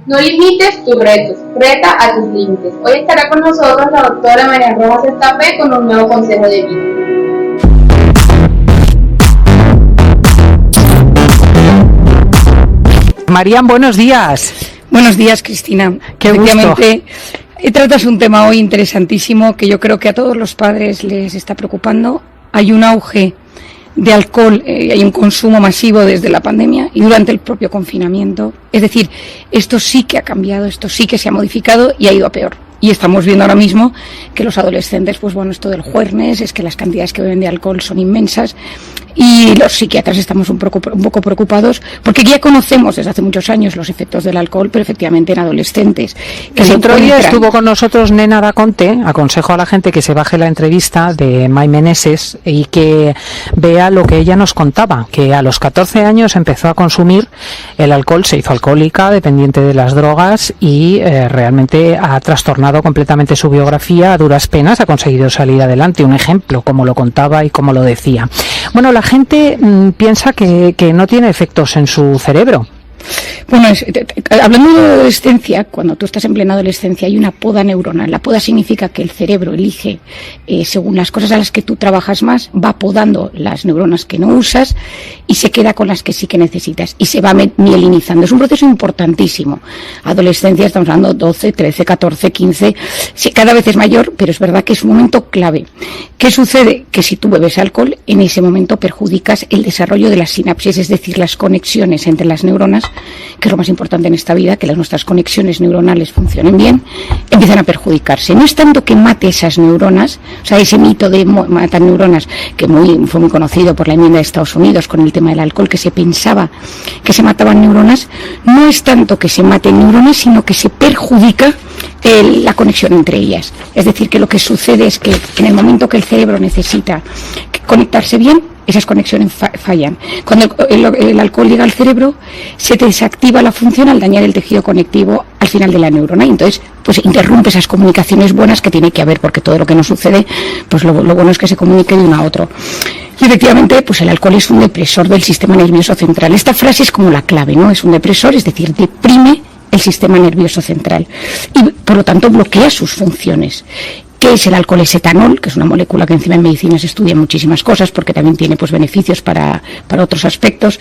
No limites tus retos, reta a tus límites. Hoy estará con nosotros la doctora María Rojas Estapé con un nuevo consejo de vida. María, buenos días. Buenos días, Cristina. Qué gusto. Tratas un tema hoy interesantísimo que yo creo que a todos los padres les está preocupando. Hay un auge de alcohol, hay un consumo masivo desde la pandemia y durante el propio confinamiento. Es decir, esto sí que ha cambiado, esto sí que se ha modificado y ha ido a peor. Y estamos viendo ahora mismo que los adolescentes, pues bueno, esto del juernes, es que las cantidades que beben de alcohol son inmensas y los psiquiatras estamos un poco preocupados porque ya conocemos desde hace muchos años los efectos del alcohol, pero efectivamente en adolescentes. El otro día estuvo con nosotros Nena Daconte. Aconsejo a la gente que se baje la entrevista de May Meneses y que vea lo que ella nos contaba, que a los 14 años empezó a consumir el alcohol, se hizo alcohólica, dependiente de las drogas y realmente ha trastornado completamente su biografía. A duras penas ha conseguido salir adelante. Un ejemplo, como lo contaba y como lo decía. Bueno, la gente piensa que no tiene efectos en su cerebro. Bueno, hablando de adolescencia, cuando tú estás en plena adolescencia hay una poda neuronal. La poda significa que el cerebro elige, según las cosas a las que tú trabajas más, va podando las neuronas que no usas y se queda con las que sí que necesitas y se va mielinizando. Es un proceso importantísimo. Adolescencia, estamos hablando 12, 13, 14, 15, sí, cada vez es mayor, pero es verdad que es un momento clave. ¿Qué sucede? Que si tú bebes alcohol, en ese momento perjudicas el desarrollo de las sinapsis, es decir, las conexiones entre las neuronas, que es lo más importante en esta vida, que nuestras conexiones neuronales funcionen bien, empiezan a perjudicarse. No es tanto que mate esas neuronas, o sea, ese mito de matar neuronas, que fue muy conocido por la enmienda de Estados Unidos con el tema del alcohol, que se pensaba que se mataban neuronas, no es tanto que se maten neuronas, sino que se perjudica la conexión entre ellas. Es decir, que lo que sucede es que en el momento que el cerebro necesita conectarse bien, esas conexiones fallan. Cuando el alcohol llega al cerebro, se te desactiva la función al dañar el tejido conectivo al final de la neurona y entonces pues interrumpe esas comunicaciones buenas que tiene que haber, porque todo lo que nos sucede, pues lo bueno es que se comunique de uno a otro. Y efectivamente, pues el alcohol es un depresor del sistema nervioso central. Esta frase es como la clave, ¿no? Es un depresor, es decir, deprime el sistema nervioso central y por lo tanto bloquea sus funciones. ¿Qué es el alcohol? Es etanol, que es una molécula que encima en medicina se estudia muchísimas cosas porque también tiene pues beneficios para otros aspectos,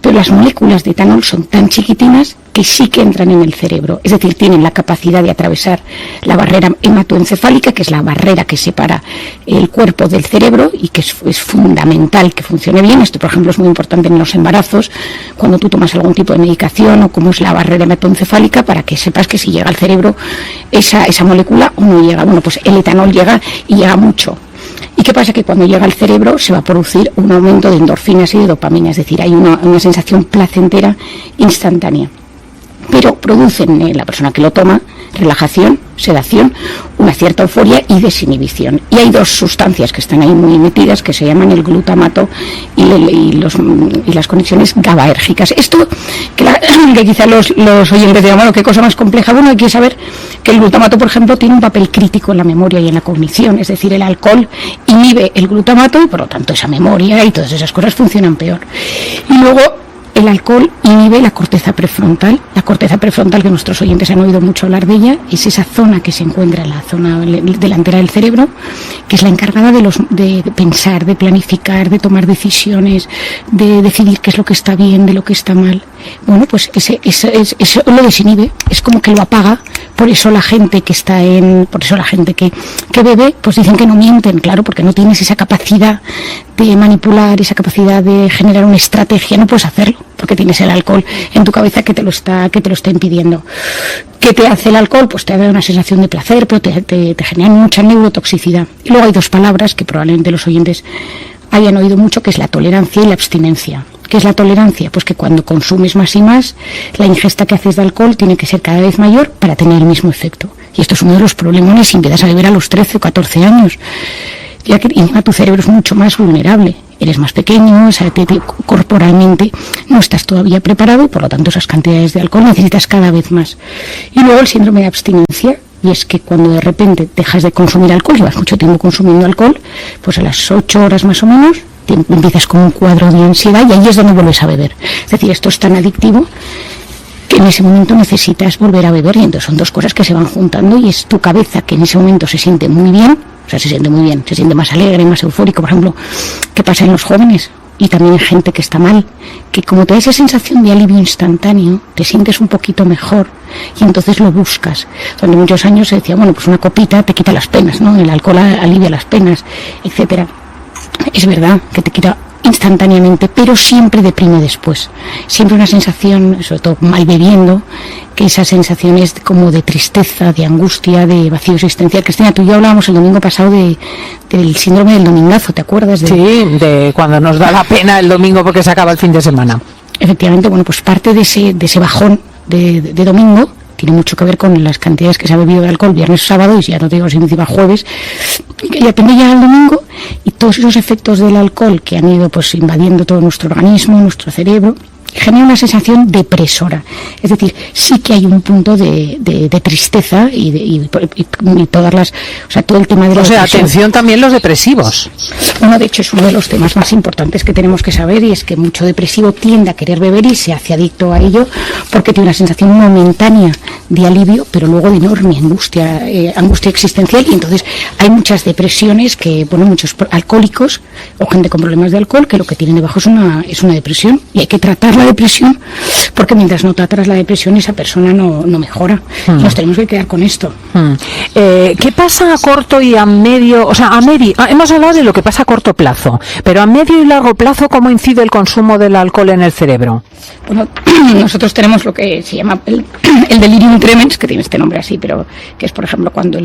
pero las moléculas de etanol son tan chiquitinas que sí que entran en el cerebro, es decir, tienen la capacidad de atravesar la barrera hematoencefálica, que es la barrera que separa el cuerpo del cerebro y que es fundamental que funcione bien. Esto, por ejemplo, es muy importante en los embarazos, cuando tú tomas algún tipo de medicación o cómo es la barrera hematoencefálica, para que sepas que si llega al cerebro esa molécula o no llega. Bueno, pues el etanol llega y llega mucho. ¿Y qué pasa? Que cuando llega al cerebro se va a producir un aumento de endorfinas y de dopamina, es decir, hay una sensación placentera instantánea. Pero producen en la persona que lo toma relajación, sedación, una cierta euforia y desinhibición. Y hay dos sustancias que están ahí muy metidas que se llaman el glutamato y las conexiones GABAérgicas. Esto que quizá los oyentes digan, bueno, qué cosa más compleja. Bueno, hay que saber que el glutamato, por ejemplo, tiene un papel crítico en la memoria y en la cognición. Es decir, el alcohol inhibe el glutamato y por lo tanto esa memoria y todas esas cosas funcionan peor. Y luego el alcohol inhibe la corteza prefrontal. La corteza prefrontal, que nuestros oyentes han oído mucho hablar de ella, es esa zona que se encuentra en la zona delantera del cerebro, que es la encargada de pensar, de planificar, de tomar decisiones, de decidir qué es lo que está bien, de lo que está mal. Bueno, pues eso lo desinhibe, es como que lo apaga. Por eso la gente que bebe, pues dicen que no mienten, claro, porque no tienes esa capacidad de manipular, esa capacidad de generar una estrategia, no puedes hacerlo, porque tienes el alcohol en tu cabeza que te lo está impidiendo. ¿Qué te hace el alcohol? Pues te da una sensación de placer, pero te genera mucha neurotoxicidad. Y luego hay dos palabras que probablemente los oyentes hayan oído mucho, que es la tolerancia y la abstinencia. ¿Qué es la tolerancia? Pues que cuando consumes más y más, la ingesta que haces de alcohol tiene que ser cada vez mayor para tener el mismo efecto. Y esto es uno de los problemones si empiezas a beber a los 13 o 14 años. Ya que encima tu cerebro es mucho más vulnerable. Eres más pequeño, corporalmente no estás todavía preparado y por lo tanto esas cantidades de alcohol necesitas cada vez más. Y luego el síndrome de abstinencia, y es que cuando de repente dejas de consumir alcohol, llevas mucho tiempo consumiendo alcohol, pues a las 8 horas más o menos empiezas con un cuadro de ansiedad y ahí es donde vuelves a beber. Es decir, esto es tan adictivo que en ese momento necesitas volver a beber, y entonces son dos cosas que se van juntando, y es tu cabeza que en ese momento se siente muy bien, o sea, se siente muy bien, se siente más alegre, más eufórico, por ejemplo, ¿qué pasa en los jóvenes? Y también en gente que está mal, que como te da esa sensación de alivio instantáneo, te sientes un poquito mejor y entonces lo buscas. Durante muchos años se decía, bueno, pues una copita te quita las penas, ¿no? El alcohol alivia las penas, etcétera. Es verdad que te quita instantáneamente, pero siempre deprime después. Siempre una sensación, sobre todo mal bebiendo, que esa sensación es como de tristeza, de angustia, de vacío existencial. Cristina, tú y yo hablábamos el domingo pasado del síndrome del domingazo, ¿te acuerdas? Sí, de cuando nos da la pena el domingo porque se acaba el fin de semana. Efectivamente, bueno, pues parte de ese bajón de domingo tiene mucho que ver con las cantidades que se ha bebido de alcohol viernes o sábado, y ya no te digo si encima jueves, que ya depende ya el domingo, y todos esos efectos del alcohol que han ido pues invadiendo todo nuestro organismo, nuestro cerebro, genera una sensación depresora. Es decir, sí que hay un punto de tristeza y todas las, o sea, todo el tema de la depresión. Atención también los depresivos. Bueno, de hecho es uno de los temas más importantes que tenemos que saber, y es que mucho depresivo tiende a querer beber y se hace adicto a ello porque tiene una sensación momentánea de alivio, pero luego de enorme angustia existencial, y entonces hay muchas depresiones que, bueno, muchos alcohólicos o gente con problemas de alcohol que lo que tienen debajo es una depresión, y hay que tratar la depresión, porque mientras no tratas la depresión esa persona no mejora. Nos tenemos que quedar con esto. ¿Qué pasa a corto y a medio? O sea, hemos hablado de lo que pasa a corto plazo, pero a medio y largo plazo, ¿cómo incide el consumo del alcohol en el cerebro? Bueno, nosotros tenemos lo que se llama el delirium tremens, que tiene este nombre así, pero que es, por ejemplo, cuando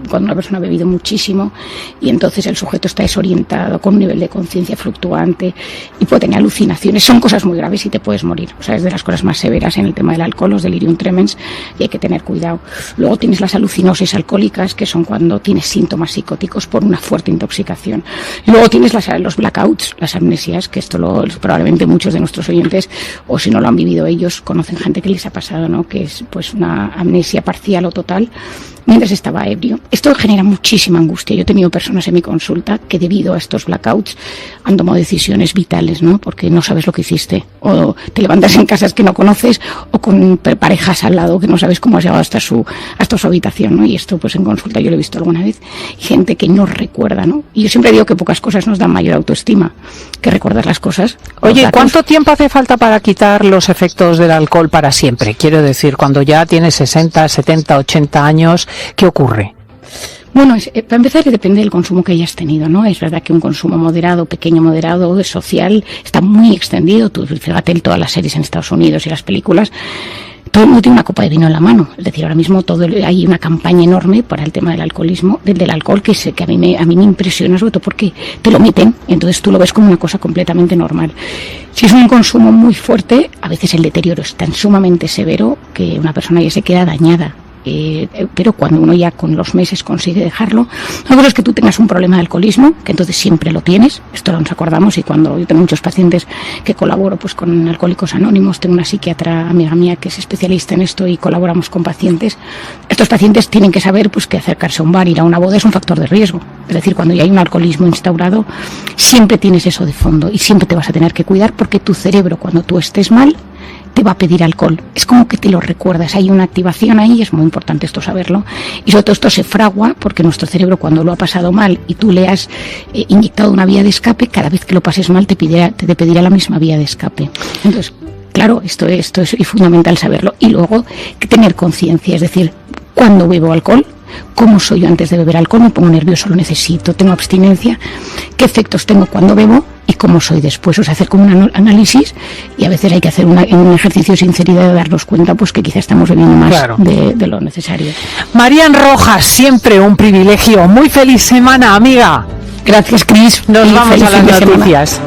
cuando una persona ha bebido muchísimo y entonces el sujeto está desorientado, con un nivel de conciencia fluctuante y puede tener alucinaciones. Son cosas muy graves y te puedes morir. O sea, es de las cosas más severas en el tema del alcohol, los delirium tremens, y hay que tener cuidado. Luego tienes las alucinosis alcohólicas, que son cuando tienes síntomas psicóticos por una fuerte intoxicación. Luego tienes los blackouts, las amnesias, que esto probablemente muchos de nuestros oyentes, o si no lo han vivido ellos, conocen gente que les ha pasado, ¿no? Que es pues una amnesia parcial o total mientras estaba ebrio. Esto genera muchísima angustia. Yo he tenido personas en mi consulta que debido a estos blackouts han tomado decisiones vitales, ¿no? Porque no sabes lo que hiciste, o te levantas en casas que no conoces, o con parejas al lado que no sabes cómo has llegado hasta su habitación, ¿no? Y esto pues en consulta yo lo he visto alguna vez. Gente que no recuerda, ¿no? Y yo siempre digo que pocas cosas nos dan mayor autoestima que recordar las cosas. Oye, ¿cuánto tiempo hace falta para quitar los efectos del alcohol para siempre? Quiero decir, cuando ya tienes 60, 70, 80 años, ¿qué ocurre? Bueno, para empezar depende del consumo que hayas tenido, ¿no? Es verdad que un consumo moderado, pequeño moderado, social, está muy extendido. Tú fíjate en todas las series en Estados Unidos y las películas, todo el mundo tiene una copa de vino en la mano. Es decir, ahora mismo hay una campaña enorme para el tema del alcoholismo, del alcohol, que a mí me impresiona, sobre todo porque te lo meten, entonces tú lo ves como una cosa completamente normal. Si es un consumo muy fuerte, a veces el deterioro es tan sumamente severo que una persona ya se queda dañada. Pero cuando uno ya con los meses consigue dejarlo, una cosa es que tú tengas un problema de alcoholismo, que entonces siempre lo tienes, esto nos acordamos, y cuando yo tengo muchos pacientes que colaboro pues con Alcohólicos Anónimos, tengo una psiquiatra amiga mía que es especialista en esto y colaboramos con pacientes. Estos pacientes tienen que saber pues que acercarse a un bar, ir a una boda es un factor de riesgo. Es decir, cuando ya hay un alcoholismo instaurado, siempre tienes eso de fondo y siempre te vas a tener que cuidar, porque tu cerebro, cuando tú estés mal, te va a pedir alcohol. Es como que te lo recuerdas, hay una activación ahí, es muy importante esto saberlo, y sobre todo esto se fragua porque nuestro cerebro, cuando lo ha pasado mal y tú le has inyectado una vía de escape, cada vez que lo pases mal te pedirá la misma vía de escape. Entonces, claro, esto es fundamental saberlo, y luego tener conciencia, es decir, cuando bebo alcohol, cómo soy yo antes de beber alcohol, me pongo nervioso, lo necesito, tengo abstinencia, qué efectos tengo cuando bebo y cómo soy después. O sea, hacer como un análisis, y a veces hay que hacer un ejercicio de sinceridad, de darnos cuenta pues que quizás estamos bebiendo más de lo necesario. Marian Rojas, siempre un privilegio. Muy feliz semana, amiga. Gracias, Cris. Nos vamos a las noticias.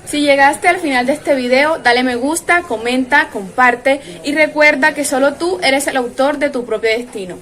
Si llegaste al final de este video, dale me gusta, comenta, comparte y recuerda que solo tú eres el autor de tu propio destino.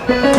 Chao.